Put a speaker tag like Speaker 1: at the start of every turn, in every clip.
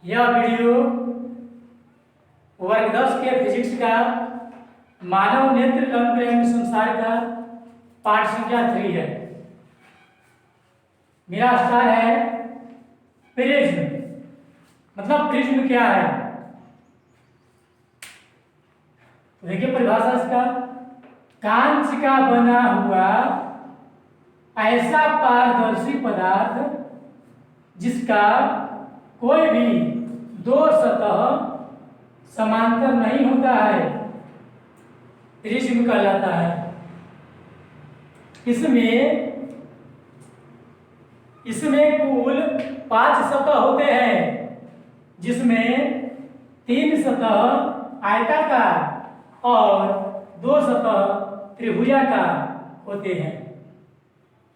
Speaker 1: यह वीडियो वर्ग 10 के फिजिक्स का मानव नेत्र लंब एवं संसार का पाठ संख्या 3 है। मेरा स्थान है प्रिज्म। मतलब प्रिज्म क्या है? तो देखिए परिभाषा इसका, कांच का बना हुआ ऐसा पारदर्शी पदार्थ जिसका कोई भी दो सतह समांतर नहीं होता है, प्रिज्म कहलाता है। इसमें कुल 5 सतह होते हैं, जिसमें 3 सतह आयताकार और 2 सतह त्रिभुजाकार होते हैं।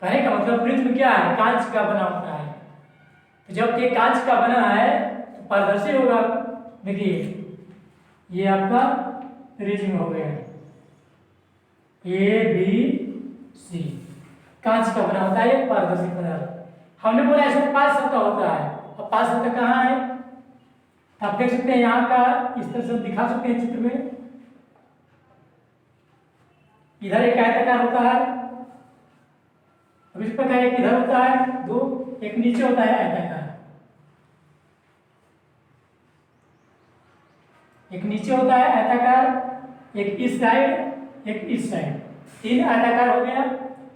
Speaker 1: कहने का मतलब प्रिज्म क्या है? कांच का बना होता है। तो जब ये कांच का बना है तो पारदर्शी होगा। देखिए ये आपका प्रिज्म हो गया, ABC। कांच का बना होता है पारदर्शी पदार्थ। हमने बोला इसमें 5 सतह होता है। अब 5 सतह कहाँ है? आप देख सकते हैं यहाँ का, इस तरह से दिखा सकते हैं चित्र में। इधर एक आयताकार होता है, अब इस प्रकार एक इधर होता है, 2, एक नीचे होता है आयताकार। एक नीचे होता है आयताकार, एक इस साइड एक इस साइड, 3 आयताकार हो गया।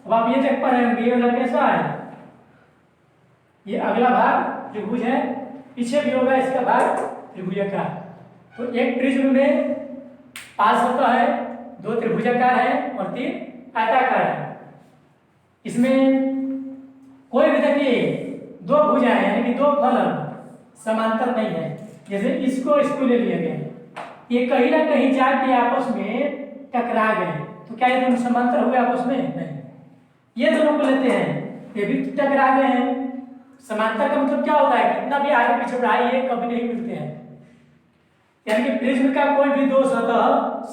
Speaker 1: अब आप ये देख पा रहे होंगे ये वाला कैसा है? ये अगला भाग त्रिभुज है, पीछे भी होगा इसका भाग त्रिभुजाकार। तो एक प्रिज्म में 5 सतह है, 2 त्रिभुजाकार है और 3 आयताकार है। इसमें कोई भी देखिए 2 भुजाएं यानी कि 2 फलक समांतर नहीं है। जैसे इसको ले लिया गया, ये कहीं ना कहीं जाके आपस में टकरा गए, तो क्या ये दोनों समांतर हुए आपस में? नहीं। ये दोनों को लेते हैं, ये भी टकरा गए हैं। समांतर का मतलब क्या होता है? कितना भी आगे पीछे बढ़ाए ये कभी नहीं मिलते हैं। यानी कि प्रिज्म का कोई भी 2 सतह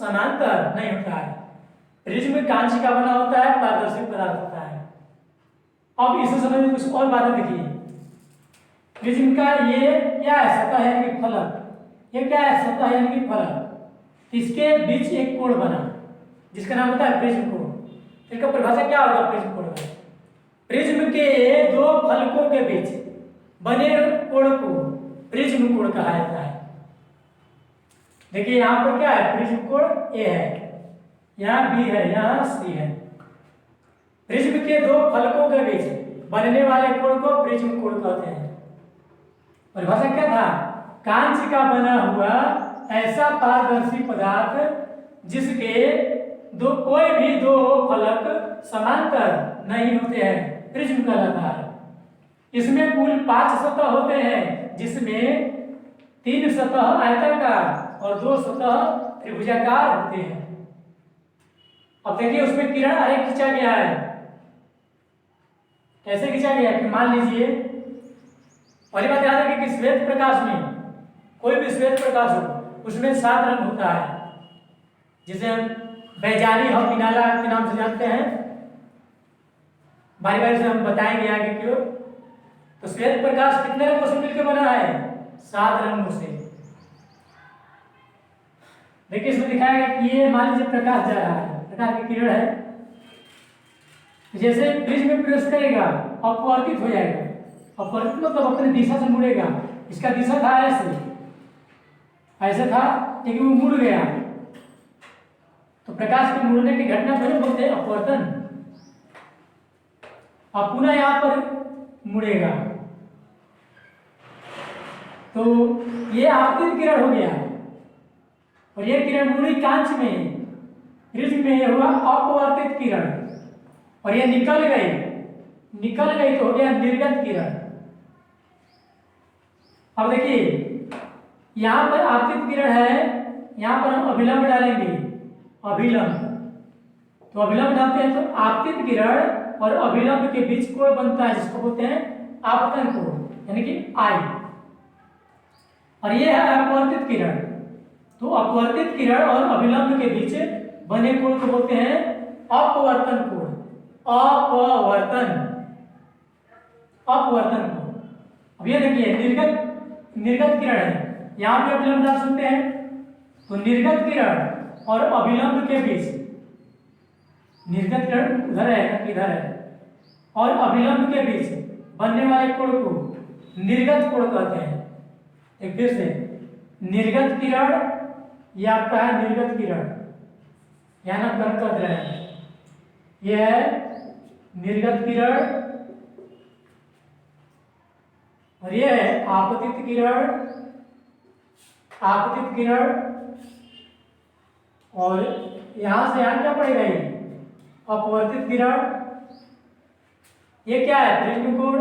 Speaker 1: समांतर नहीं होता है। प्रिज्म कांच का बना होता है, पारदर्शी पदार्थ होता है। अब इसे समझ कुछ और बातें देखिए। प्रिज्म का ये क्या है? सतह यानी कि फलक। ये क्या है? सतह यानी कि फलक। इसके बीच एक कोण बना जिसका नाम होता है प्रिज्म कोण। इसका परिभाषा क्या होगा प्रिज्म कोण का? प्रिज्म के 2 फलकों के बीच बने कोण को प्रिज्म कोण कहा जाता है। देखिए यहाँ पर क्या है? प्रिज्म कोण A है, यहाँ B है, यहाँ C है। प्रिज्म के 2 फलकों के बीच बनने वाले कोण को प्रिज्म कोण कहते हैं। परिभाषा क्या था? कांच का बना हुआ ऐसा पारदर्शी पदार्थ जिसके कोई भी 2 फलक समांतर नहीं होते हैं, प्रिज्म कहलाता है। इसमें कुल 5 सतह होते हैं, जिसमें 3 सतह आयताकार और 2 सतह त्रिभुजाकार होते हैं। अब देखिए उसमें किरण आरेख खींचा गया है। कैसे खींचा गया कि मान लीजिए, पहली बात याद रखिए कि श्वेत प्रकाश में, कोई भी श्वेत प्रकाश हो उसमें 7 रंग होता है, जिसे हम बैजानी हॉकिनाला के नाम से जानते हैं। बारी बारी से हम बताएंगे आगे की ओर। तो श्वेत प्रकाश कितने रंगों से मिलकर बना है? 7 रंगों से। देखिए इसमें दिखाया है कि ये मान लीजिए प्रकाश जा रहा है, प्रकाश की किरण है। जैसे प्रिज्म में प्रवेश करेगा अपवर्तित हो जाएगा। अपवर्तित मतलब अपने दिशा से मुड़ेगा। इसका दिशा था ऐसे था, लेकिन वो मुड़ गया। तो प्रकाश के मुड़ने की घटना को बोलते हैं अपवर्तन। अब पुनः यहाँ पर मुड़ेगा, तो ये आपतित किरण हो गया और ये किरण मुड़ी कांच में, प्रिज्म में हुआ अपवर्तित किरण, और ये निकल गई तो हो गया निर्गत किरण। अब देखिए यहाँ पर आपतित किरण है, यहाँ पर हम अभिलंब डालेंगे, अभिलंब। तो अभिलंब डालते हैं तो आपतित किरण और अभिलंब के बीच कोण बनता है, जिसको बोलते हैं आपतन कोण यानी कि I। और ये है अपवर्तित किरण। तो अपवर्तित किरण और अभिलंब के बीच बने कोण को बोलते हैं अपवर्तन कोण। अपवर्तन कोण। अब ये देखिए निर्गत किरण है, यहाँ पे अभिलंब दाब सुनते हैं, तो निर्गत किरण और अभिलंब के बीच, निर्गत किरण उधर है इधर है, और अभिलंब के बीच बनने वाले कोण को निर्गत कोण कहते हैं। एक फिर से, निर्गत किरण, ये आपका है निर्गत किरण, यह नामकरण कर रहे हैं, यह है निर्गत किरण और यह है आपतित किरण, आपतित किरण, और यहां से यहां क्या पड़ेगा, ये अपवर्तित किरण। ये क्या है, प्रिज्म कोण।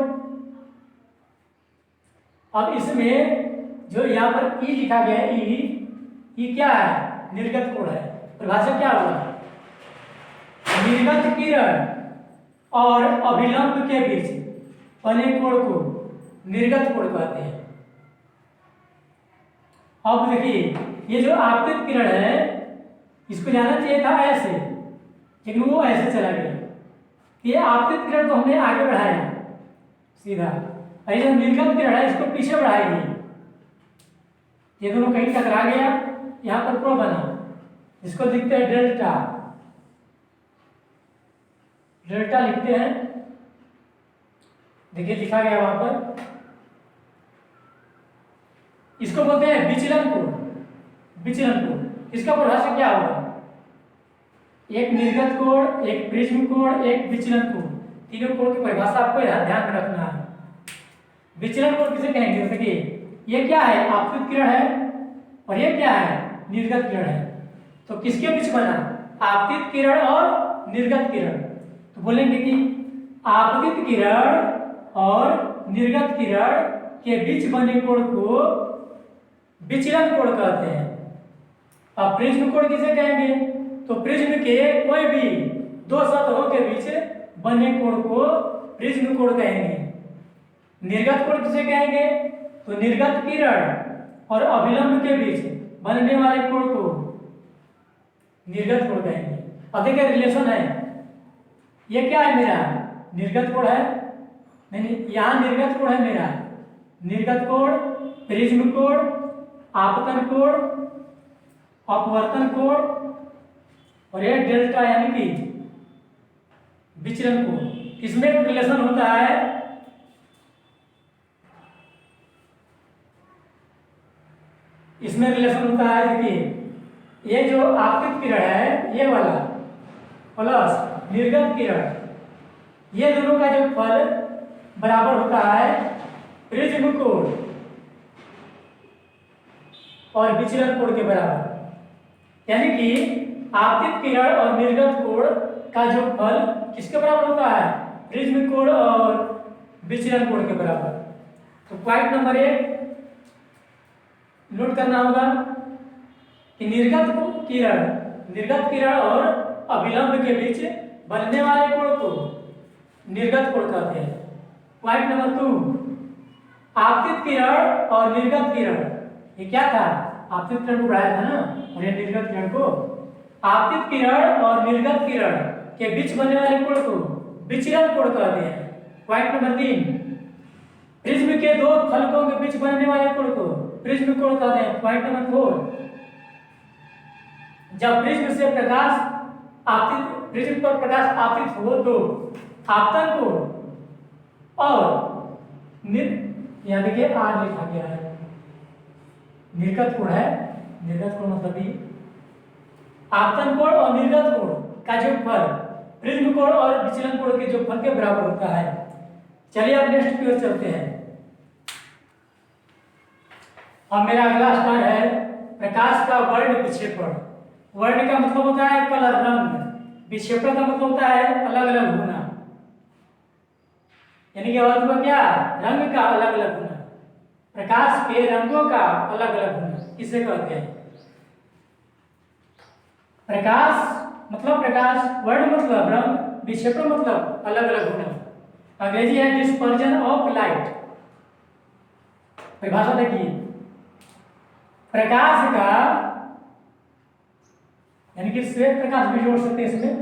Speaker 1: अब इसमें जो यहाँ पर ई लिखा गया है, ई क्या है, निर्गत कोण है। परिभाषा क्या होगा, निर्गत किरण और अभिलंब के बीच बने कोण को निर्गत कोण कहते हैं। अब देखिए, ये जो आपतित किरण है, इसको जाना चाहिए था ऐसे, लेकिन वो ऐसे चला गया। ये आपतित किरण को हमने आगे बढ़ाया सीधा, और ये जो निर्गत किरण है इसको पीछे बढ़ाएगी। ये दोनों कहीं टकरा गया, यहाँ पर प्रो बना, इसको लिखते हैं डेल्टा, डेल्टा लिखते हैं। देखिए लिखा गया वहां पर, इसको बोलते हैं विचलन कोण, विचलन कोण। इसका परिभाषा क्या होगा, एक निर्गत कोण, एक प्रिज्म कोण, एक विचलन कोण। तीनों कोण की परिभाषा आपको ध्यान में रखना है। विचलन कोण किसे कहेंगे, जैसे कि ये क्या है, आपतित किरण है, और ये क्या है, निर्गत किरण है। तो किसके बीच बना, आपतित किरण और निर्गत किरण। तो बोलेंगे कि आपतित किरण और निर्गत किरण के बीच बने कोण को विचलन कोण कहते हैं। अब प्रिज्म कोण किसे कहेंगे, तो प्रिज्म के कोई भी दो सतहों के बीच बने कोण को प्रिज्म कोण कहेंगे। निर्गत कोण किसे कहेंगे, तो निर्गत किरण और अभिलंब के बीच बनने वाले कोण को निर्गत कोण कहेंगे। अब देखिए रिलेशन है, ये क्या है मेरा, निर्गत कोण है, नहीं यहाँ निर्गत कोण है मेरा, निर्गत कोण, प्रिज्म कोण, आपतन कोण, अपवर्तन कोण, और यह डेल्टा यानी कि विचलन कोण। इसमें एक रिलेशन होता है, इसमें रिलेशन होता है, देखिए ये जो आपतित किरण है ये वाला प्लस निर्गत किरण, ये दोनों का जो फल बराबर होता है प्रिज्म कोण और विचलन कोण के बराबर। यानी कि आपतित किरण और निर्गत कोण का जो फल किसके बराबर होता है, प्रिज्म कोण और विचलन कोण के बराबर। तो पॉइंट नंबर 1 नोट करना होगा कि निर्गत किरण और अभिलंब के बीच बनने वाले कोण को निर्गत कोण कहते हैं। पॉइंट नंबर 2, आपतित किरण और निर्गत किरण, ये क्या था, आपतित किरण को बढ़ाया था ना, और ये निर्गत किरण को, आपतित किरण और निर्गत किरण के बीच बनने वाले कोण को विचलन कोण कहते हैं। पॉइंट नंबर 3, प्रिज्म के दो फलकों के बीच बनने वाले कोण को प्रिज्म कोण कहते हैं। पॉइंट नंबर 4, जब प्रिज्म से प्रकाश आपतित, प्रिज्म पर प्रकाश आपतित हो तो आपतन कोण और यहाँ देखिए आर लिखा गया है, निर्गत कोण है, निर्गत कोण मतलब ये आपतन कोण और निर्गत कोण का जो फल प्रिज्म कोण और विचलन कोण के जो फल के बराबर होता है। चलिए अब नेक्स्ट की ओर चलते हैं। अब मेरा अगला स्टार है प्रकाश का वर्ण विक्षेपण। वर्ण का मतलब होता है कलर, रंग, विक्षेपण का मतलब होता है अलग अलग होना, यानी कि अर्थ में क्या, रंग का अलग अलग होना, प्रकाश के रंगों का अलग अलग होना, किसे कहते हैं। प्रकाश मतलब प्रकाश, वर्ण मतलब रंग, विक्षेपण मतलब अलग अलग होना। अंग्रेजी है डिस्पर्जन ऑफ लाइट। परिभाषा देखिए, प्रकाश का, यानी कि श्वेत प्रकाश भी जोड़ सकते हैं इसमें,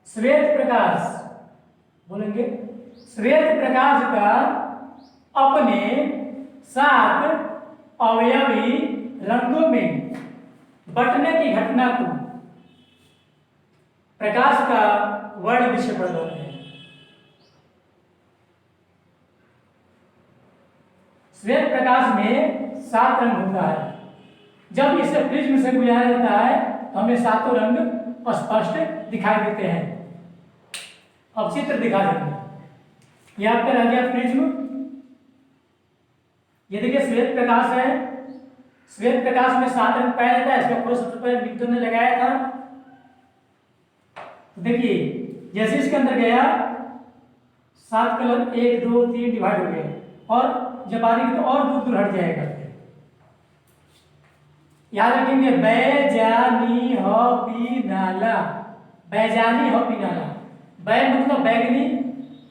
Speaker 1: श्वेत प्रकाश बोलेंगे, श्वेत प्रकाश का अपने सात अवयवी रंगों में बंटने की घटना को प्रकाश का वर्ण विक्षेपण कहते हैं। श्वेत प्रकाश में 7 रंग होता है। जब इसे प्रिज्म से गुजारा जाता है तो हमें सातों रंग स्पष्ट दिखाई देते हैं। अब चित्र दिखा देंगे। यह आपका रह गया प्रिज्म। ये देखिए श्वेत प्रकाश है। श्वेत प्रकाश में 7 रंग पाया जाता है। इसका पूरा सबसे पहले न्यूटन ने लगाया था। देखिए जैसे इसके अंदर गया 7 कलर 1 2 3 डिवाइड हो गए और जब आएगी तो और दूर दूर हट जाएगा। याद रखेंगे बैजानी हो पी नाला। बैजानी हो पी नाला। बै मतलब बैगनी,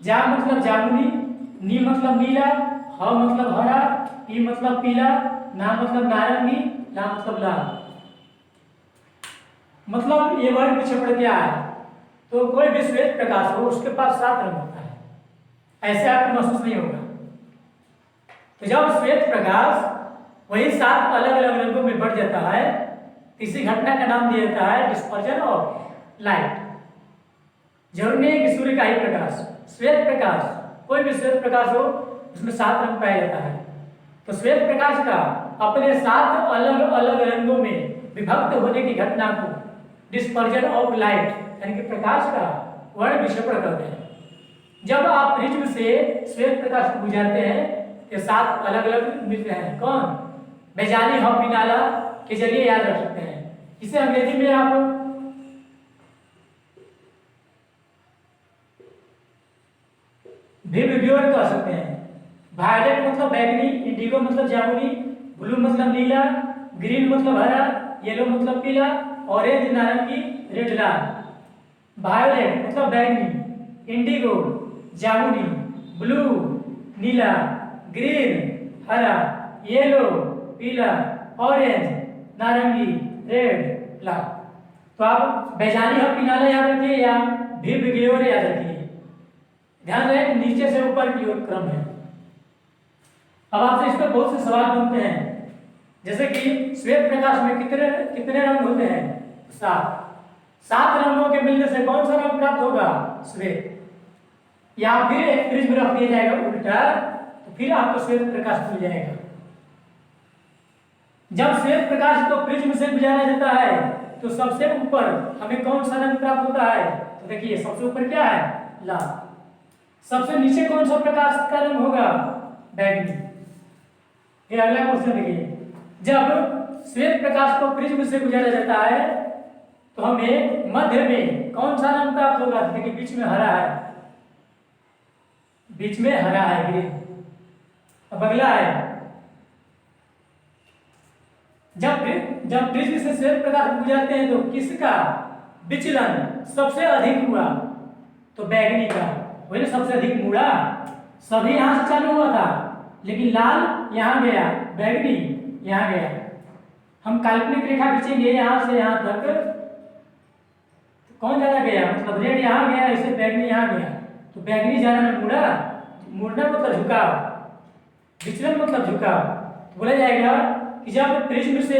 Speaker 1: जा मतलब जामुनी, नी मतलब नीला, ह मतलब हरा, पी मतलब पीला, ना मतलब नारंगी, ला मतलब लाल। मतलब ये वर्ण विक्षेपण क्या है? तो कोई भी श्वेत प्रकाश हो उसके पास 7 रंग होता है। ऐसे आपको महसूस नहीं होगा। तो जब श्वेत प्रकाश वही 7 अलग अलग रंगों में बढ़ जाता है तो इसी घटना का नाम दिया जाता है डिस्पर्जन ऑफ लाइट। जरूरी नहीं है कि सूर्य का ही प्रकाश, श्वेत प्रकाश, कोई भी श्वेत प्रकाश हो उसमें 7 रंग पाया जाता है। तो श्वेत प्रकाश का अपने 7 अलग अलग रंगों में विभक्त होने की घटना को डिस्पर्जन ऑफ लाइट यानी कि प्रकाश का वर्ण विक्षेपण कहते हैं। जब आप प्रिज्म से श्वेत प्रकाश को गुजारते हैं तो 7 अलग अलग मिलते हैं। कौन? बेजानी हॉपिनाला के जरिए याद रख सकते हैं। इसे अंग्रेजी में आप विवियोर कह सकते हैं। वायलेट मतलब बैगनी, इंडिगो मतलब जामुनी, ब्लू मतलब नीला, ग्रीन मतलब हरा, येलो मतलब पीला, ऑरेंज नारंगी, रेड लाल। वायलेट मतलब बैगनी, इंडिगो जामुनी, ब्लू नीला, ग्रीन हरा, येलो पीला, ऑरेंज नारंगी, रेड लाल। तो आप बेजानी और पिनाला याद रखिए या विवियोर याद रखिए। ध्यान रहे कि नीचे से ऊपर की ओर क्रम है। अब आपसे इस पर बहुत से सवाल बनते हैं, जैसे कि श्वेत प्रकाश में कितने कितने रंग होते हैं? 7 रंगों के मिलने से कौन सा रंग प्राप्त होगा? श्वेत। या फिर एक प्रिज्म रख दिया जाएगा उल्टा तो फिर आपको श्वेत प्रकाश मिल जाएगा। जब श्वेत प्रकाश को प्रिज्म से गुजारा जाता है तो सबसे ऊपर हमें कौन सा रंग प्राप्त होता है? तो देखिए सबसे ऊपर क्या है? लाल। सबसे नीचे कौन सा प्रकाश का रंग होगा? बैगनी। फिर अगला क्वेश्चन देखिए, जब श्वेत प्रकाश को प्रिज्म से गुजारा जाता है तो हमें मध्य में कौन सा रंग प्राप्त होगा? देखिए बीच में हरा है, बीच में हरा है ग्रीन। अब अगला है, जब प्रिज्म से श्वेत प्रकाश गुजारते हैं तो किसका विचलन सबसे अधिक हुआ? तो बैगनी का। वही सबसे अधिक मुड़ा, सभी यहां से चालू हुआ था लेकिन लाल यहां गया, बैगनी यहां गया। हम काल्पनिक रेखा खींचेंगे यहां से यहां तक, तो कौन ज्यादा गया? मतलब रेड यहां गया, इसे बैगनी यहां गया, तो बैगनी ज्यादा में मुड़ा। मुड़ना मतलब झुकाव, विचलन मतलब झुकाव। तो बोला जाएगा कि जब प्रिज्म से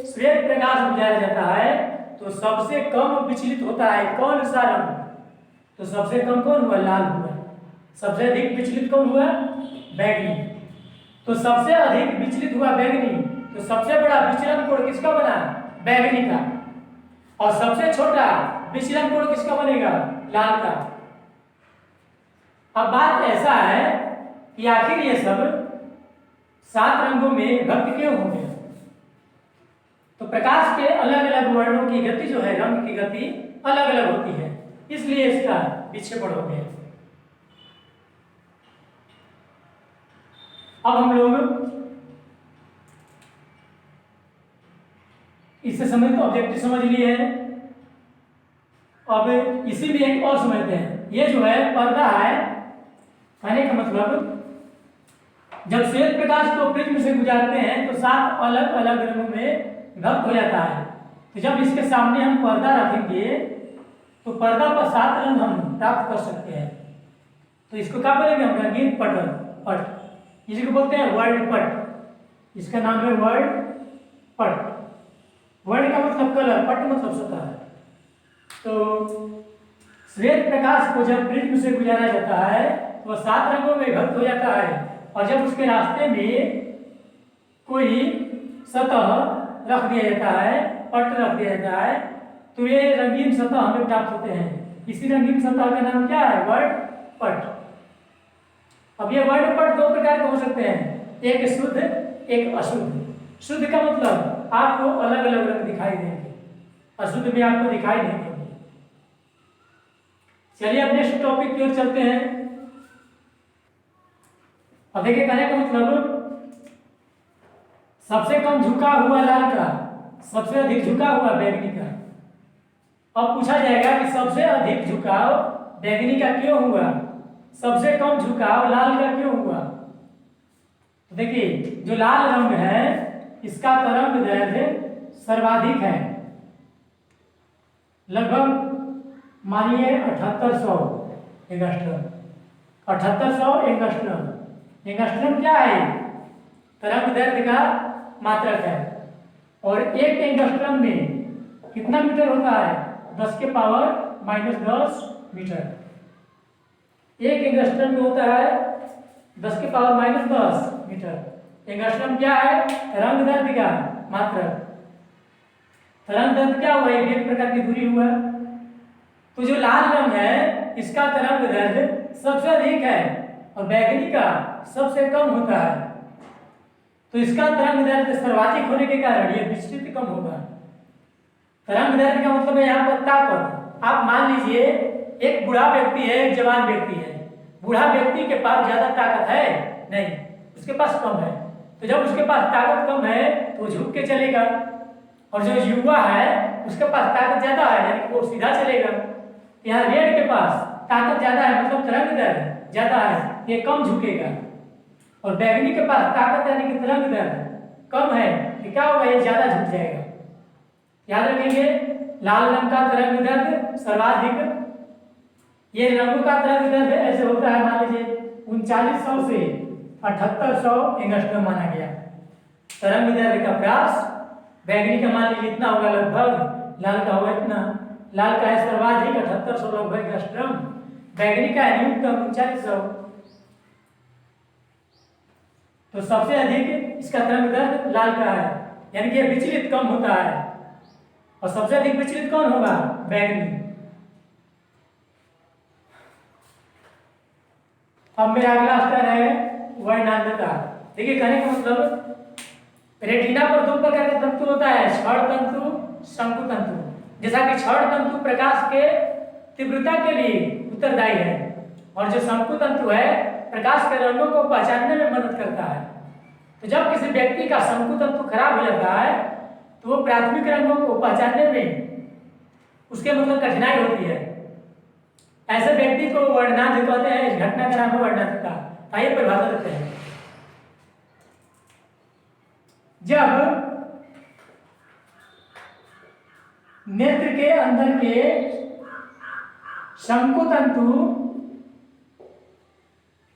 Speaker 1: श्वेत प्रकाश गुजारा जाता है तो सबसे कम विचलित होता है कौन सा रंग? तो सबसे कम कौन हुआ? लाल हुआ। सबसे अधिक विचलित कौन हुआ? बैगनी। तो सबसे अधिक विचलित हुआ बैगनी, तो सबसे बड़ा विचलन कोण किसका बना? बैगनी का। और सबसे छोटा विचलन कोण किसका बनेगा? लाल का। अब बात ऐसा है कि आखिर ये सब 7 रंगों में विभक्त क्यों हो गए? तो प्रकाश के अलग अलग वर्णों की गति जो है, रंग की गति अलग अलग होती है, इसलिए इसका विक्षेपण हो गया। अब हम लोग इससे समझ तो ऑब्जेक्टिव समझ लिए हैं। अब इसी में एक और समझते हैं। ये जो है पर्दा है, कहने का मतलब जब श्वेत प्रकाश को प्रिज्म से गुजारते हैं तो 7 अलग अलग रंगों में विभक्त हो जाता है। तो जब इसके सामने हम पर्दा रखेंगे तो पर्दा पर 7 रंग हम प्राप्त कर सकते हैं। तो इसको क्या बोलेंगे हम? रंगीन पट। इसी को बोलते हैं वर्ल्ड पट। इसका नाम है वर्ल्ड पट। वर्ल्ड का मतलब कलर, पट मतलब सतह। तो श्वेत प्रकाश को जब प्रिज्म से गुजारा जाता है तो 7 रंगों में विभक्त हो जाता है, और जब उसके रास्ते में कोई सतह रख दिया जाता है, पट रख दिया जाता है, तो ये रंगीन सतह हमें प्राप्त होते हैं। इसी रंगीन सतह का नाम क्या है? वर्ल्ड पट। अब ये वर्ल्ड पट 2 प्रकार के हो सकते हैं, एक शुद्ध एक अशुद्ध। शुद्ध का मतलब आपको अलग अलग रंग दिखाई देंगे, अशुद्ध में आपको दिखाई नहीं देंगे। चलिए अब नेक्स्ट टॉपिक की ओर चलते हैं। अब देखिए, कहने का मतलब सबसे कम झुका हुआ लाल का, सबसे अधिक झुका हुआ बैंगनी का। अब पूछा जाएगा कि सबसे अधिक झुकाव बैंगनी का क्यों हुआ, सबसे कम झुकाव लाल का क्यों हुआ। तो देखिए, जो लाल रंग है इसका तरंग दैर्ध्य सर्वाधिक है, लगभग मानिए 7800 एंगस्ट्रम। 7800 एंगस्ट्रम। एंगस्ट्रम क्या है? तरंग दैर्ध्य का मात्रक है। और 1 एंगस्ट्रम में कितना मीटर होता है? 10 के पावर -10 मीटर। 1 एंगस्ट्रम में होता है 10 के पावर -10 मीटर। एंगस्ट्रम क्या है? तरंग दैर्ध्य का मात्रक। तरंग दैर्ध्य क्या हुआ? एक प्रकार की दूरी हुआ। तो जो लाल रंग है इसका तरंग दैर्ध्य सबसे अधिक है और बैंगनी का सबसे कम होता है। तो इसका तरंग दैर्ध्य सर्वाधिक होने के कारण यह विस्तृत कम होगा। तरंग दैर्ध्य का मतलब है यहाँ पर ताकत। आप मान लीजिए एक बूढ़ा व्यक्ति है, एक जवान व्यक्ति है। बूढ़ा व्यक्ति के पास ज्यादा ताकत है नहीं, उसके पास कम है। तो जब उसके पास ताकत कम है तो झुक के चलेगा, और जो युवा है उसके पास ताकत ज्यादा है यानी वो सीधा चलेगा। यहाँ रेड के पास ताकत ज्यादा है मतलब तरंग दैर्ध्य ज्यादा है, ये कम झुकेगा। और बैंगनी के पास ताकत यानी कि तरंग दैर्ध्य कम है, तो क्या होगा? ये ज्यादा झुक जाएगा। याद रखेंगे, लाल रंग का तरंग दैर्ध्य सर्वाधिक। ये रंगों का तरंग दैर्ध्य ऐसे होता है, मान लीजिए 3900 से 7800 एंगस्ट्रम माना गया तरंग दैर्ध्य का प्रयास। बैंगनी का मान लीजिए इतना होगा लगभग, लाल का होगा इतना। लाल का है सर्वाधिक 7800 लगभग एंगस्ट्रम, बैंगनी का है न्यूनतम 3900। तो सबसे अधिक इसका तरंग दैर्ध्य लाल का है, यानी कि यह विचलित कम होता है। और सबसे अधिक विचलित कौन होगा? बैंगनी। अब मेरा अगला स्तर है वर्णांधता। देखिए, कहने का मतलब रेटिना पर 2 प्रकार का तंतु होता है, क्षण तंतु, शंकु तंतु। जैसा कि क्षण तंतु प्रकाश के तीव्रता के लिए उत्तरदायी है, और जो शंकु तंतु है प्रकाश के रंगों को पहचानने में मदद करता है। तो जब किसी व्यक्ति का शंकु तंतु खराब हो जाता है तो वो प्राथमिक रंगों को पहचानने में उसके मतलब कठिनाई होती है। ऐसे व्यक्ति को वर्णांध कहते हैं। इस घटना का नाम है वर्णांधता। आइए परिभाषा देते हैं। जब नेत्र के अंदर के शंकु तंतु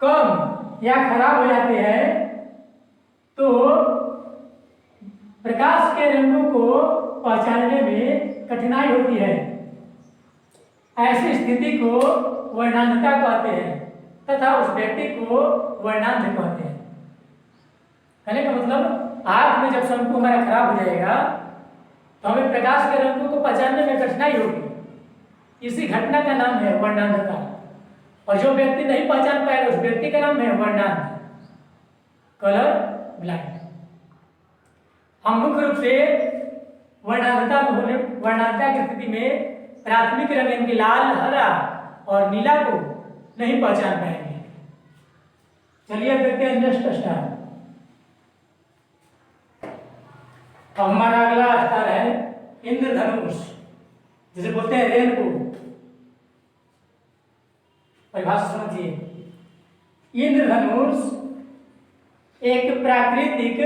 Speaker 1: कम या खराब हो जाते हैं तो प्रकाश के रंगों को पहचानने में कठिनाई होती है। ऐसी स्थिति को वर्णांधता कहते हैं तथा उस व्यक्ति को वर्णांध कहते हैं। कहने का मतलब आंख में जब शंकु हमारा खराब हो जाएगा तो हमें प्रकाश के रंगों को पहचानने में कठिनाई होगी। इसी घटना का नाम है वर्णांधता। और जो व्यक्ति नहीं पहचान पाएगा उस व्यक्ति का नाम है वर्णांध, कलर ब्लाइंड। हम मुख्य रूप से वर्णांधता की स्थिति में प्राथमिक रंग इनके लाल, हरा और नीला को नहीं पहचान पाएंगे। चलिए देखते हैं नेक्स्ट स्टार। अब हमारा अगला स्टार है इंद्रधनुष, जिसे बोलते हैं रेनबो। परिभाषा समझिए। इंद्रधनुष एक प्राकृतिक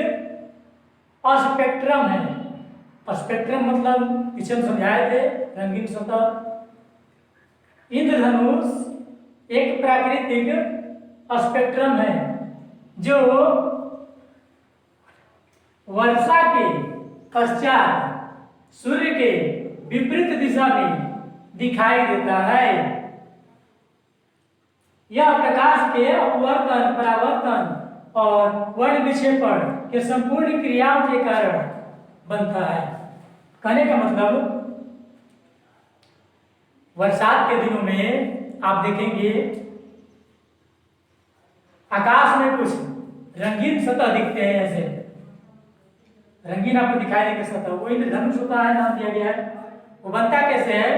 Speaker 1: स्पेक्ट्रम है। स्पेक्ट्रम मतलब पीछे हम समझाए थे, रंगीन सतह। इंद्रधनुष एक प्राकृतिक स्पेक्ट्रम है। जो वर्षा के पश्चात सूर्य के विपरीत दिशा में दिखाई देता है। यह प्रकाश के अपवर्तन, परावर्तन और वर्ण विक्षेपण के संपूर्ण क्रियाओं के कारण बनता है। कहने का मतलब बरसात के दिनों में आप देखेंगे आकाश में कुछ रंगीन सतह दिखते हैं, ऐसे रंगीन आपको दिखाई देंगे सतह, वो इंद्रधनुष होता है, नाम दिया गया है। वो बनता कैसे है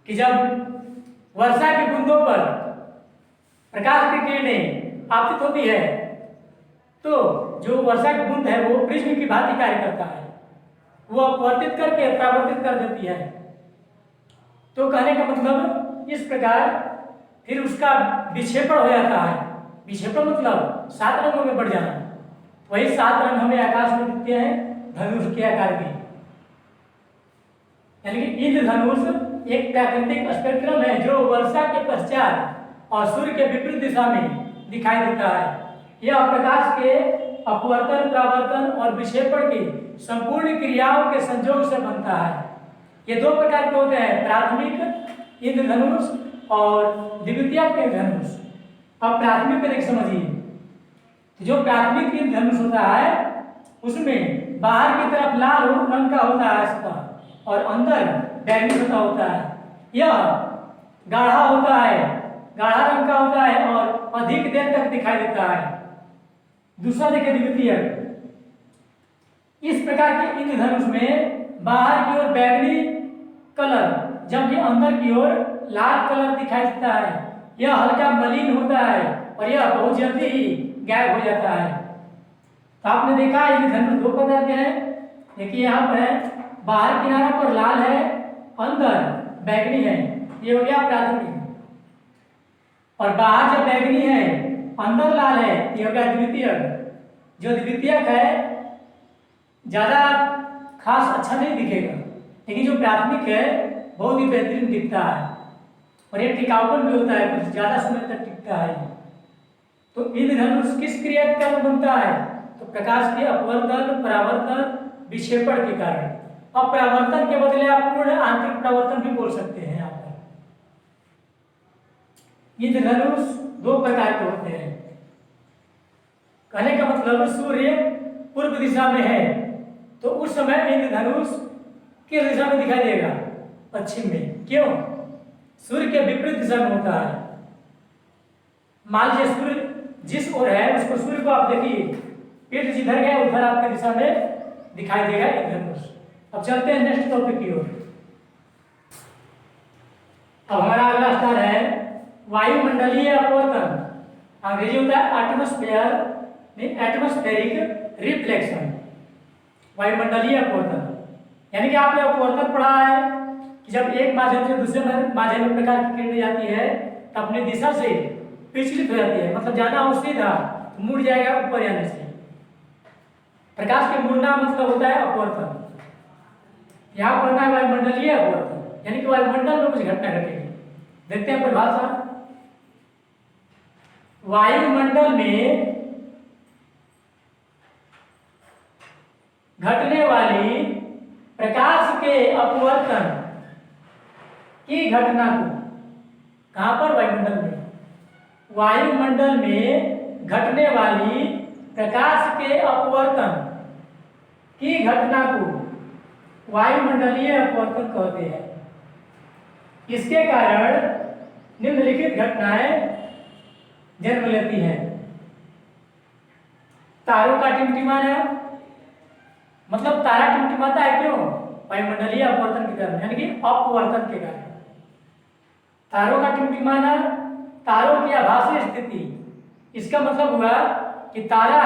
Speaker 1: कि जब वर्षा की बूंदों पर प्रकाश की किरणें आपतित होती है तो जो वर्षा की बूंद है वो प्रिज्म की भांति कार्य करता है, वो अपवर्तित करके परावर्तित कर देती है। तो कहने का मतलब इस प्रकार फिर उसका विक्षेपण हो जाता है। विक्षेपण मतलब 7 रंगों में बढ़ जाना। वही 7 रंग हमें आकाश में दिखते हैं धनुष के आकार के, यानी कि इंद्रधनुष एक प्राकृतिक स्पेक्ट्रम है जो वर्षा के पश्चात और सूर्य के विपरीत दिशा में दिखाई देता है। यह प्रकाश के अपवर्तन, परावर्तन और विक्षेपण की संपूर्ण क्रियाओं के संयोग से बनता है। ये 2 प्रकार के होते हैं, प्राथमिक इंद्रधनुष और द्वितीयक इंद्रधनुष। अब प्राथमिक को देख समझिए, जो प्राथमिक इंद्रधनुष होता है उसमें बाहर की तरफ लाल रंग का होता है सतह और अंदर बैंगनी सतह होता है। यह गाढ़ा होता है, गाढ़ा रंग का होता है और अधिक देर तक दिखाई देता है। दूसरा देखिए द्वितीयक। इस प्रकार के इंद्रधनुष में बाहर की ओर बैंगनी कलर जबकि अंदर की ओर लाल कलर दिखाई देता है। यह हल्का मलिन होता है और यह बहुत जल्दी ही गायब हो जाता है। तो आपने देखा इंद्रधनुष 2 प्रकार के हैं। देखिए यहाँ पर है, बाहर किनारा पर लाल है, अंदर बैंगनी है, ये हो गया प्राथमिक। और बाहर जो बैंगनी है अंदर लाल है, ये हो गया द्वितीयक। जो द्वितीयक है ज्यादा खास अच्छा नहीं दिखेगा, लेकिन जो प्राथमिक है बहुत ही बेहतरीन दिखता है और ये टिकाऊपन भी होता है, कुछ ज्यादा समय तक टिकता है। तो इंद्रधनुष किस क्रिया के कारण बनता है? तो प्रकाश के अपवर्तन, परावर्तन, विक्षेपण के कारण। अब परावर्तन के बदले आप पूर्ण आंतरिक परावर्तन भी बोल सकते हैं। यहाँ पर इंद्रधनुष 2 प्रकार के होते हैं। कहने का मतलब सूर्य पूर्व दिशा में है तो उस समय इंद्रधनुष किस दिशा में दिखाई देगा? पश्चिम में। क्यों? सूर्य के विपरीत दिशा में होता है। मान लीजिए सूर्य जिस ओर है उसको, सूर्य को आप देखिए पीठ जिधर गया उधर आपकी दिशा में दिखाई देगा इंद्रधनुष। अब चलते हैं नेक्स्ट टॉपिक की ओर। अब हमारा अगला स्थान है वायुमंडलीय अपवर्तन। अंग्रेजी होता है एटमॉस्फेयर, एटमॉस्फेरिक रिफ्लेक्शन। वायुमंडलीय अपवर्तन यानी कि आपने अपवर्तन पढ़ा है कि जब एक माध्यम से दूसरे माध्यम में प्रकाश की किरणें जाती है तो अपनी दिशा से विचलित हो जाती है, मतलब जाना हो सीधा तो मुड़ जाएगा ऊपर जाने से। प्रकाश के मुड़ना मतलब होता है अपवर्तन। यहाँ पढ़ना है वायुमंडलीय अपवर्तन, यानी कि वायुमंडल में कुछ घटना घटेगी। देखते हैं परिभाषा। वायुमंडल में घटने वाली प्रकाश के अपवर्तन की घटना को, कहां पर? वायुमंडल में। वायुमंडल में घटने वाली प्रकाश के अपवर्तन की घटना को वायुमंडलीय अपवर्तन कहते हैं। इसके कारण निम्नलिखित घटनाएं जन्म लेती हैं। तारों का टिमटिमाना, मतलब तारा टिमटिमाता है क्यों? वायुमंडलीय अपवर्तन के कारण, यानी कि अपवर्तन के कारण। तारों का टिमटिमाना, तारों की आभासी स्थिति, इसका मतलब हुआ कि तारा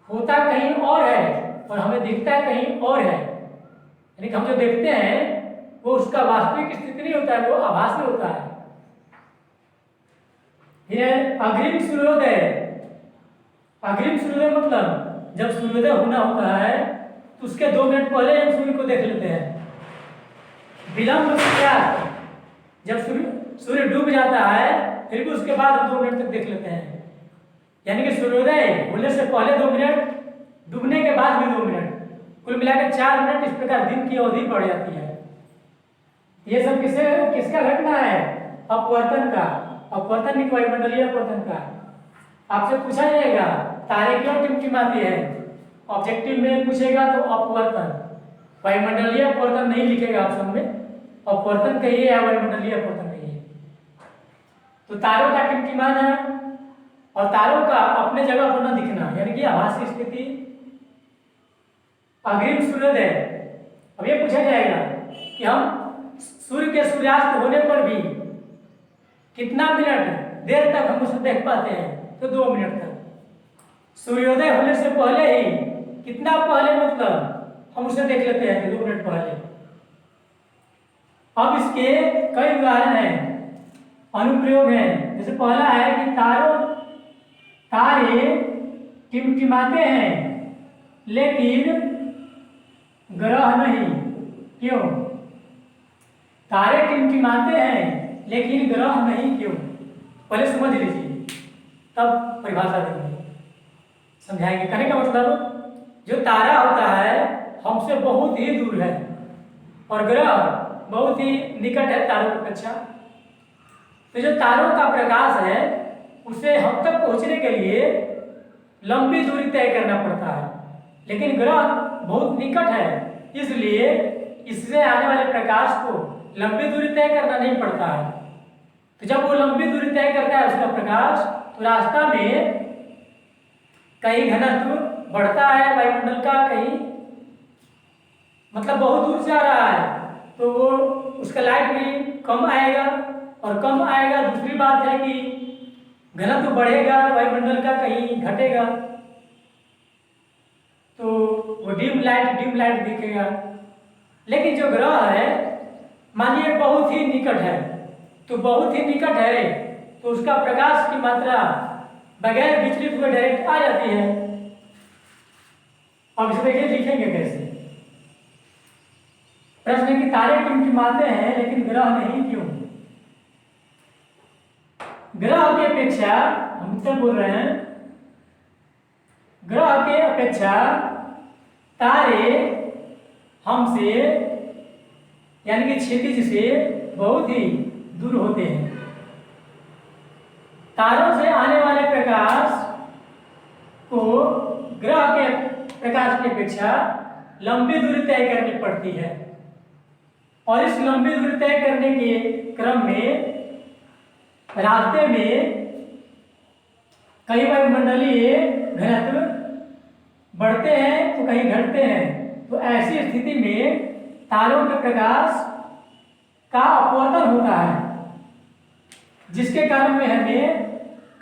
Speaker 1: होता कहीं और है और हमें दिखता कहीं और है। यानी कि हम जो देखते हैं वो उसका वास्तविक स्थिति नहीं होता है, वो आभासी होता है। फिर अग्रिम सूर्योदय। अग्रिम सूर्योदय मतलब जब सूर्योदय होना होता है तो उसके 2 मिनट पहले हम सूर्य को देख लेते हैं। विलंब सूर्यास्त, जब सूर्य डूब जाता है फिर भी उसके बाद हम 2 मिनट तक देख लेते हैं। यानी कि सूर्योदय होने से पहले 2 मिनट, डूबने के बाद भी 2 मिनट, कुल मिलाकर 4 मिनट इस प्रकार दिन की अवधि बढ़ जाती है। ये सब किसका घटना है? अपवर्तन का। अपवर्तन नहीं, वायुमंडलीय अपवर्तन का। आपसे पूछा जाएगा तारे क्यों टिमटिमाती है, ऑब्जेक्टिव में पूछेगा तो अपवर्तन, वायुमंडलीय अपवर्तन नहीं लिखेगा ऑप्शन में, अपवर्तन कहिए या वायुमंडलीय अपवर्तन कहिए। तो तारों का टिमटिमाना और तारों का अपने जगह पर न दिखना, यानी कि आभासी स्थिति, अग्रिम सूर्योदय। अब ये पूछा जाएगा कि हम सूर्य के सूर्यास्त होने पर भी कितना मिनट देर तक हम उसे देख पाते हैं, तो 2 मिनट तक। सूर्योदय होने से पहले ही कितना पहले, मतलब हम उसे देख लेते हैं 2 मिनट पहले। अब इसके कई उदाहरण हैं, अनुप्रयोग हैं। जैसे पहला है कि तारे टिमटिमाते हैं लेकिन ग्रह नहीं। क्यों? तारे टिमटिमाते हैं लेकिन ग्रह नहीं, क्यों? पहले समझ लीजिए, तब परिभाषा देंगे, समझाएंगे। कहने का मतलब, जो तारा होता है हमसे बहुत ही दूर है और ग्रह बहुत ही निकट है तारों की अपेक्षा। तो जो तारों का प्रकाश है उसे हम तक पहुंचने के लिए लंबी दूरी तय करना पड़ता है, लेकिन ग्रह बहुत निकट है, इसलिए इससे आने वाले प्रकाश को लंबी दूरी तय करना नहीं पड़ता है। तो जब वो लंबी दूरी तय करता है उसका प्रकाश, तो रास्ता में कहीं घनत्व बढ़ता है वायुमंडल का, कहीं मतलब बहुत दूर से आ रहा है तो वो उसका लाइट भी कम आएगा, और कम आएगा। दूसरी बात है कि घनत्व बढ़ेगा वायुमंडल का, कहीं घटेगा, तो वो डिम लाइट दिखेगा। लेकिन जो ग्रह है, मानिए बहुत ही निकट है, तो बहुत ही निकट है तो उसका प्रकाश की मात्रा बगैर विचलित हुए डायरेक्ट आ जाती है। अब इसे देखिए लिखेंगे कैसे। प्रश्न है कि तारे टिमटिमाते हैं लेकिन ग्रह नहीं, क्यों? ग्रह की अपेक्षा, हम उत्तर बोल रहे हैं, ग्रह के अपेक्षा तारे हमसे यानी कि क्षितिज से बहुत ही दूर होते हैं। तारों से आने वाले प्रकाश को ग्रह के प्रकाश की अपेक्षा लंबी दूरी तय करनी पड़ती है, और इस लंबी दूरी तय करने के क्रम में रास्ते में कई वायुमंडलीय घनत्व बढ़ते हैं तो कहीं घटते हैं। तो ऐसी स्थिति में तारों के प्रकाश का अपवर्तन होता है, जिसके कारण में हमें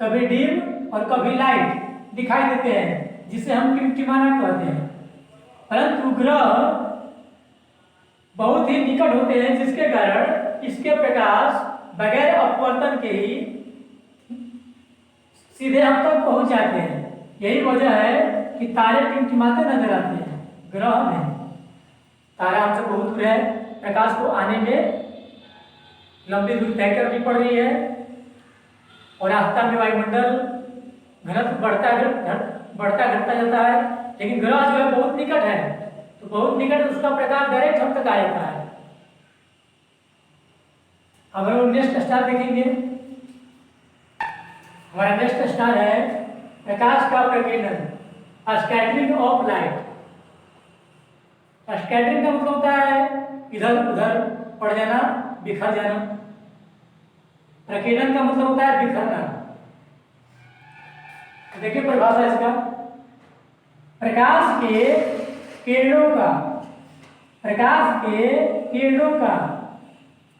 Speaker 1: कभी डिम और कभी लाइट दिखाई देते हैं, जिसे हम टिमटिमाना कहते हैं। परंतु ग्रह बहुत ही निकट होते हैं, जिसके कारण इसके प्रकाश बगैर अपवर्तन के ही सीधे हम तक पहुंच जाते हैं। यही वजह है कि तारे टिमटिमाते नजर आते हैं, ग्रह नहीं। तारा हमसे बहुत दूर है, प्रकाश को आने में लंबी दूरी तय करनी पड़ रही है, और रास्ता में वायुमंडल घनत्व बढ़ता घटता जाता है। लेकिन ग्रह जो है बहुत निकट है, तो बहुत निकट उसका प्रकाश डायरेक्ट हम तक आ जाता है। अब हम नेक्स्ट स्टार देखेंगे। हमारा नेक्स्ट स्टार है प्रकाश का प्रकीर्णन, स्कैटरिंग ऑफ लाइट। स्कैटरिंग का मतलब होता है इधर उधर पड़ जाना, बिखर जाना। प्रकीर्णन का मतलब होता है बिखरना। देखिए परिभाषा इसका, प्रकाश के किरणों का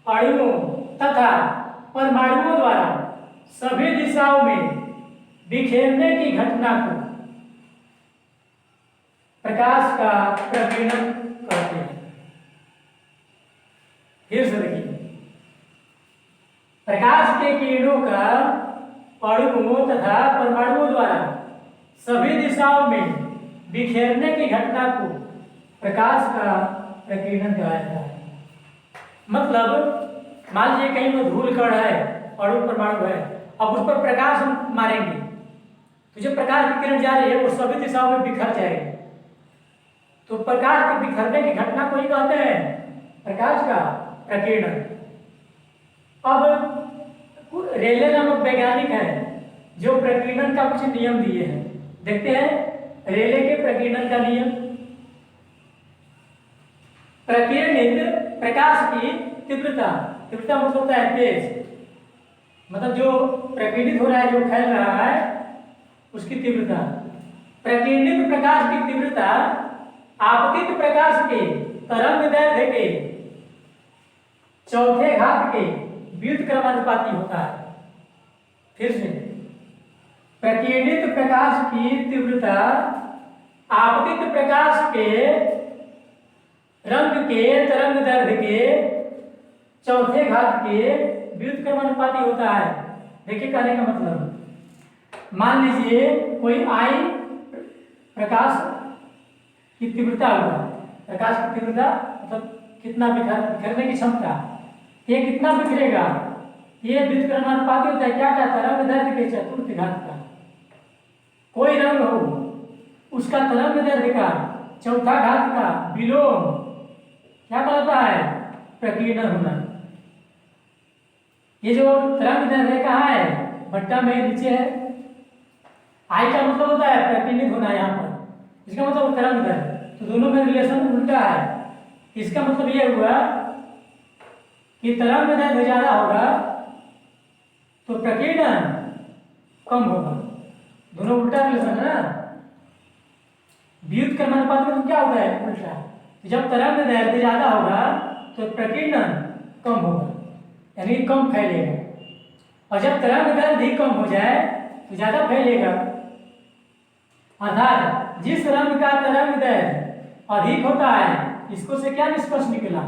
Speaker 1: अणुओं तथा परमाणुओं द्वारा सभी दिशाओं में बिखेरने की घटना को प्रकाश का प्रकीर्णन कहते हैं। फिर से देखिए, प्रकाश के किरणों का अणुओं तथा परमाणुओं द्वारा सभी दिशाओं में बिखेरने की घटना को प्रकाश का प्रकीर्णन कहा जाता है। मतलब मान लीजिए कहीं पर धूल कण है, अणु परमाणु है, अब उस पर प्रकाश हम मारेंगे तो जो प्रकाश की किरण जा रही है वो सभी दिशाओं में बिखर जाएगी। तो प्रकाश के बिखरने की घटना को ही कहते हैं प्रकाश का प्रकीर्णन। अब रेले नामक वैज्ञानिक है जो प्रकीर्णन का कुछ नियम दिए हैं। देखते हैं रेले के प्रकीर्णन का नियम। प्रकीर्णित प्रकाश की तीव्रता, तीव्रता मतलब होता है तेज, मतलब जो प्रकीर्णित हो रहा है, जो फैल रहा है उसकी तीव्रता। प्रकीर्णित प्रकाश की तीव्रता आपतित प्रकाश के तरंग दैर्घ्य के चौथे घात के व्युत्क्रमानुपाती होता है। फिर से, प्रकीर्णित प्रकाश की तीव्रता आपतित प्रकाश के रंग के तरंग दैर्घ्य के चौथे घात के व्युत्क्रमानुपाती होता है। देखिए कहने का मतलब, मान लीजिए कोई आई प्रकाश की तीव्रता होगा, प्रकाश की तीव्रता मतलब कितना बिखरने की क्षमता, ये कितना बिखरेगा, ये व्युत्क्रमानुपाती होता है क्या क्या, तरंग दैर्घ्य के चतुर्थ घात का। कोई रंग हो उसका तरंग दैर्घ्य का चौथा घात का विलोम क्या कहलाता है, प्रकीर्णन होना। ये जो तरंग दैर्घ्य कहाँ है, बट्टा में नीचे है। आई का मतलब होता है प्रकीर्णित होना यहाँ पर, इसका मतलब तरंग दैर्घ्य, तो दोनों में रिलेशन उल्टा है। इसका मतलब ये हुआ कि तरंग दैर्घ्य ज्यादा होगा तो प्रकीर्णन कम होगा, दोनों उल्टा रिलेशन है ना। व्युत्क्रमानुपात में तो क्या होता है उल्टा, जब तरंग दैर्घ्य ज्यादा होगा तो प्रकीर्णन कम होगा, यानी कम फैलेगा, और जब तरंग दैर्घ्य कम हो जाए तो ज्यादा फैलेगा। अर्थात जिस रंग का तरंग दैर्घ्य अधिक होता है, इसको से क्या निष्कर्ष निकला,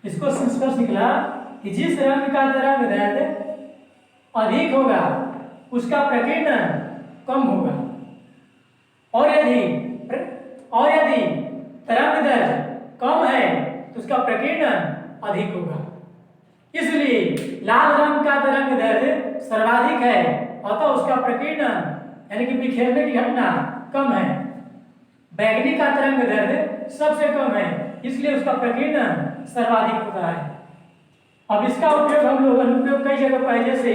Speaker 1: इसको निष्कर्ष निकला कि जिस रंग का तरंग दैर्घ्य अधिक होगा उसका प्रकीर्णन कम होगा, और यदि तरंग दैर्घ्य कम है तो उसका प्रकीर्णन अधिक होगा। इसलिए लाल रंग का तरंग दैर्घ्य सर्वाधिक है, अतः उसका प्रकीर्णन यानी कि बिखेरने की घटना कम है। बैगनी का तरंग दैर्घ्य सबसे कम है, इसलिए उसका प्रकीर्णन सर्वाधिक होता है। अब इसका उपयोग हम लोग अनुप्रयोग कई जगह पाए, जैसे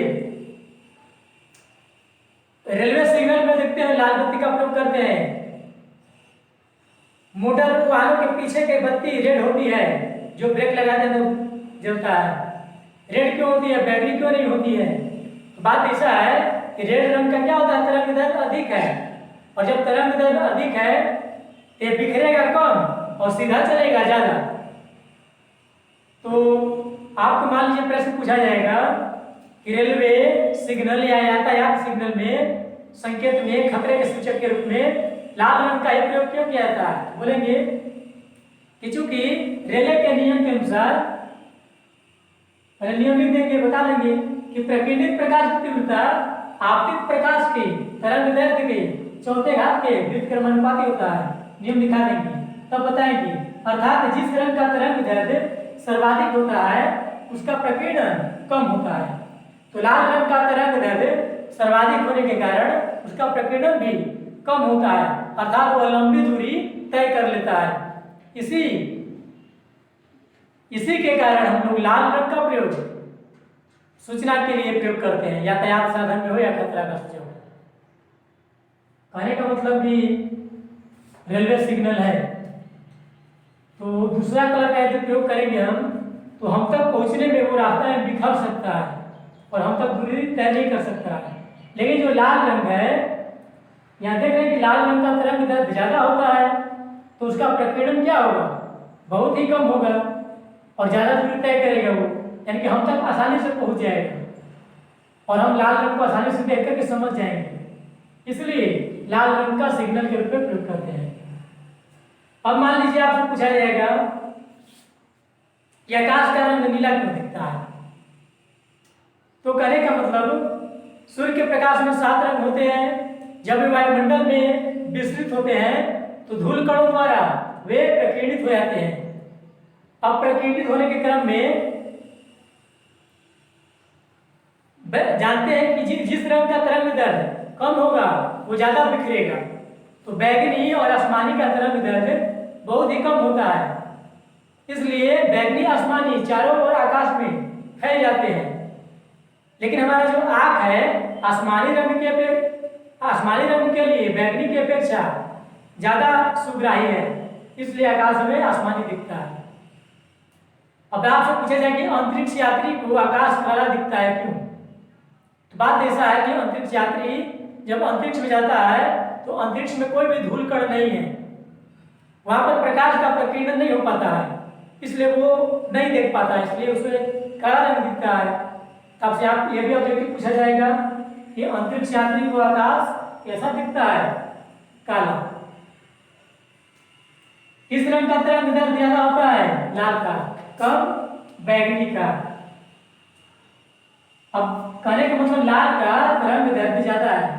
Speaker 1: रेलवे सिग्नल में देखते हैं लाल बत्ती का प्रयोग करते हैं, मोटर वाहनों के पीछे की बत्ती रेड होती है, जो ब्रेक लगाते हैं तो जलता है। रेड क्यों होती है, बैगनी क्यों नहीं होती है? तो बात ऐसा है कि रेड रंग का क्या होता है, तरंग दैर्घ्य अधिक है, और जब तरंग दैर्घ्य अधिक है तो बिखरेगा कम और सीधा चलेगा ज्यादा। तो आपको मान लीजिए प्रश्न पूछा जाएगा कि रेलवे सिग्नल या यातायात सिग्नल में संकेत में खतरे के सूचक के रूप में लाल रंग का प्रयोग क्यों किया जाता है? बोलेंगे कि चूंकि रेले के नियम के अनुसार, नियम लिख देंगे, बता देंगे कि प्रकीर्णित प्रकाश की तीव्रता आपतित प्रकाश के तरंग दैर्घ्य के चौथे घात के व्युत्क्रमानुपाती होता है। नियम दिखा देंगे तब बताएंगे। अर्थात जिस रंग का तरंग दैर्घ्य सर्वाधिक होता है उसका प्रकीर्णन कम होता है। तो लाल रंग का तरंग दैर्घ्य सर्वाधिक होने के कारण उसका प्रकीर्णन भी कम होता है, अर्थात वह लंबी दूरी तय कर लेता है। इसी के कारण हम लोग लाल रंग का प्रयोग सूचना के लिए प्रयोग करते हैं, यातायात साधन में हो या खतरा ग्रस्त हो। कहने का मतलब कि रेलवे सिग्नल है तो दूसरा कलर का यदि प्रयोग करेंगे हम, तो हम तक पहुंचने में वो रास्ता में बिखर सकता है और हम तक दूरी तय नहीं कर सकता है। लेकिन जो लाल रंग है, यहाँ देख रहे हैं कि लाल रंग का तरंग दैर्घ्य ज्यादा होता है तो उसका प्रकीर्णन क्या होगा, बहुत ही कम होगा और ज्यादा दूरी तय करेगा वो, यानी कि हम तक आसानी से पहुंच जाएगा और हम लाल रंग को आसानी से देख करके समझ जाएंगे। इसलिए लाल रंग का सिग्नल के रूप में प्रयोग करते हैं। अब मान लीजिए आपसे पूछा जाएगा कि आकाश का रंग नीला क्यों दिखता है? तो कहने का मतलब सूर्य के प्रकाश में 7 रंग होते हैं, जब वे वायुमंडल में विस्तृत होते हैं तो धूल कणों द्वारा वे प्रकीर्णित हो जाते हैं। अब प्रकीर्णित होने के क्रम में जानते हैं कि जिस रंग का तरंग दैर्ध्य कम होगा वो ज्यादा बिखरेगा। तो बैगनी और आसमानी का तरंग दैर्ध्य बहुत ही कम होता है, इसलिए बैगनी आसमानी चारों ओर आकाश में फैल जाते हैं। लेकिन हमारा जो आँख है आसमानी रंग के लिए बैगनी की अपेक्षा ज्यादा सुग्राही है, इसलिए आकाश में आसमानी दिखता है। अब आपसे पूछा जाए कि अंतरिक्ष यात्री को आकाश काला दिखता है क्यों? तो बात ऐसा है कि अंतरिक्ष यात्री जब अंतरिक्ष में जाता है तो अंतरिक्ष में कोई भी धूल कण नहीं है, वहां पर प्रकाश का प्रकीर्णन नहीं हो पाता है, इसलिए वो नहीं देख पाता है, इसलिए उसे काला रंग दिखता है। तब से आप ये भी ऑब्जेक्टिव पूछा जाएगा कि अंतरिक्ष यात्री को आकाश कैसा दिखता है? काला। किस रंग का तरंग दैर्ध्य ज्यादा होता है? लाल का। कब? बैगनी का। अब कहने का मतलब लाल का तरंग दैर्ध्य ज्यादा है,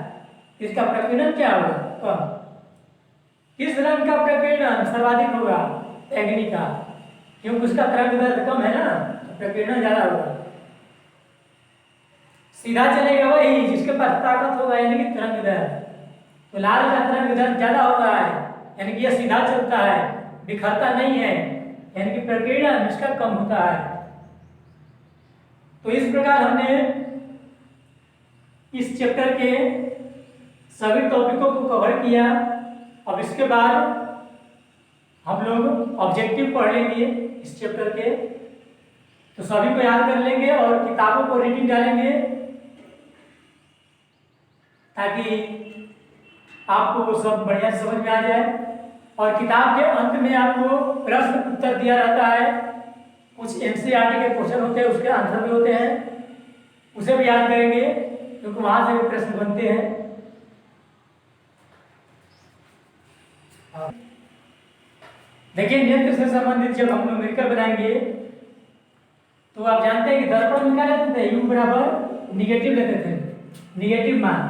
Speaker 1: इसका प्रकीर्णन क्या होगा? कब? किस रंग का प्रकीर्णन सर्वाधिक होगा? बैगनी का, क्योंकि उसका तरंग दैर्ध्य कम है ना, तो प्रकीर्णन ज्यादा होगा। सीधा चलेगा वही जिसके पास ताकत होगा, यानी कि तरंग दैर्ध्य। तो लाल का तरंग दैर्ध्य ज्यादा होता है, यानी कि यह सीधा चलता है, बिखरता नहीं है, यानी कि प्रकीर्णन इसका कम होता है। तो इस प्रकार हमने इस चैप्टर के सभी टॉपिकों को कवर किया। अब इसके बाद हम लोग ऑब्जेक्टिव पढ़ लेंगे इस चैप्टर के, तो सभी को याद कर लेंगे और किताबों को रीडिंग डालेंगे ताकि आपको सब बढ़िया से समझ में आ जाए। और किताब के अंत में आपको प्रश्न उत्तर दिया रहता है, कुछ एनसीईआरटी के क्वेश्चन होते हैं, उसके आंसर भी होते हैं, उसे भी याद करेंगे क्योंकि वहां से भी प्रश्न बनते हैं। देखिए, नेत्र से संबंधित जब हम न्यूमेरिकल बनाएंगे तो आप जानते हैं कि दर्पण में क्या लेते थे? U बराबर निगेटिव लेते थे, निगेटिव मान।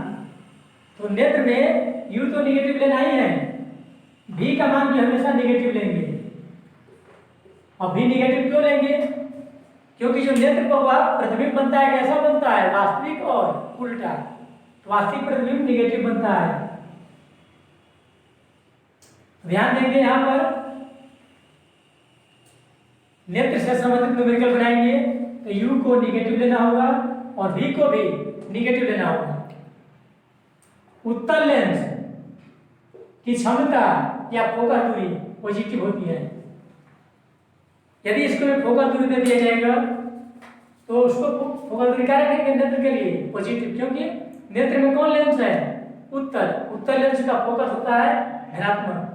Speaker 1: तो नेत्र में U तो निगेटिव लेना ही है, V का मान भी हमेशा निगेटिव लेंगे। और V निगेटिव क्यों लेंगे? क्योंकि जो नेत्र पर प्रतिबिंब बनता है कैसा बनता है? वास्तविक और उल्टा। तो वास्तविक प्रतिबिंब निगेटिव बनता है। ध्यान देंगे, यहां पर नेत्र से संबंधित न्यूमेरिकल बनाएंगे तो U को निगेटिव लेना होगा और V को भी निगेटिव लेना होगा। उत्तल लेंस की क्षमता या फोकस दूरी पॉजिटिव होती है। यदि इसको फोकस दूरी दे दिया जाएगा तो उसको फोकस दूरी क्या रखेंगे? नेत्र के लिए पॉजिटिव, क्योंकि नेत्र में कौन लेंस है? उत्तल। उत्तल लेंस का फोकस होता है धनात्मक।